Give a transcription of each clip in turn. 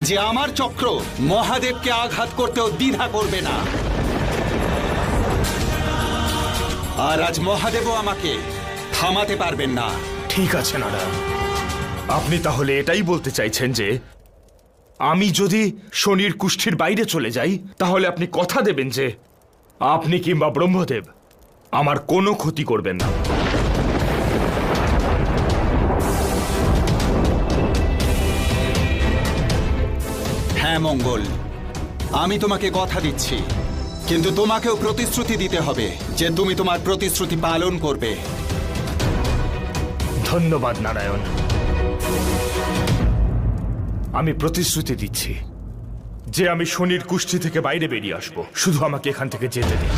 যে আমার চক্র মহাদেবকে আঘাত করতেও দ্বিধা করবে না। আর আজ মহাদেবও আমাকে থামাতে পারবেন না। ঠিক আছে নারায়ণ, আপনি তাহলে এটাই বলতে চাইছেন যে আমি যদি শনির কুষ্ঠির বাইরে চলে যাই তাহলে আপনি কথা দেবেন যে আপনি কিংবা ব্রহ্মদেব আমার কোনো ক্ষতি করবেন না। হ্যাঁ মঙ্গল, আমি তোমাকে কথা দিচ্ছি, কিন্তু তোমাকেও প্রতিশ্রুতি দিতে হবে যে তুমি তোমার প্রতিশ্রুতি পালন করবে। ধন্যবাদ নারায়ণ, আমি প্রতিশ্রুতি দিচ্ছি যে আমি শনির কুষ্ঠি থেকে বাইরে বেরিয়ে আসব, শুধু আমাকে এখান থেকে যেতে দিন।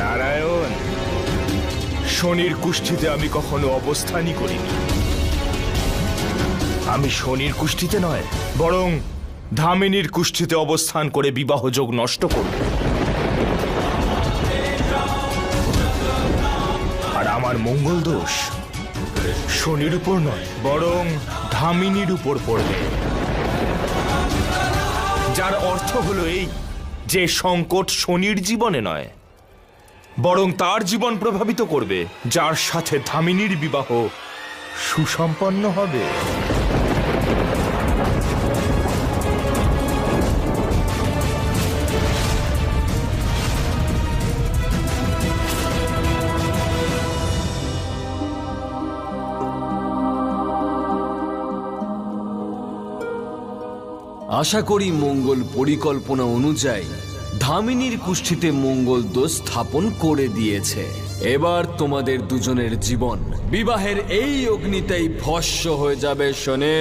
নারায়ণ, শনির কুষ্ঠিতে আমি কখনো অবস্থানই করিনি। আমি শনির কুষ্ঠিতে নয়, বরং ধামিনীর কুষ্ঠিতে অবস্থান করে বিবাহ যোগ নষ্ট করব। আর আমার মঙ্গল দোষ শনির উপর নয়, বরং ধামিনীর উপর পড়বে। যার অর্থ হলো এই যে সংকট শনির জীবনে নয়, বরং তার জীবন প্রভাবিত করবে যার সাথে ধামিনীর বিবাহ সুসম্পন্ন হবে। আশা করি মঙ্গল পরিকল্পনা অনুযায়ী ধামিনীর কুষ্ঠিতে মঙ্গল দোষ স্থাপন করে দিয়েছে। এবার তোমাদের দুজনের জীবন বিবাহের এই অগ্নিতেই ভস্ম হয়ে যাবে শোনে।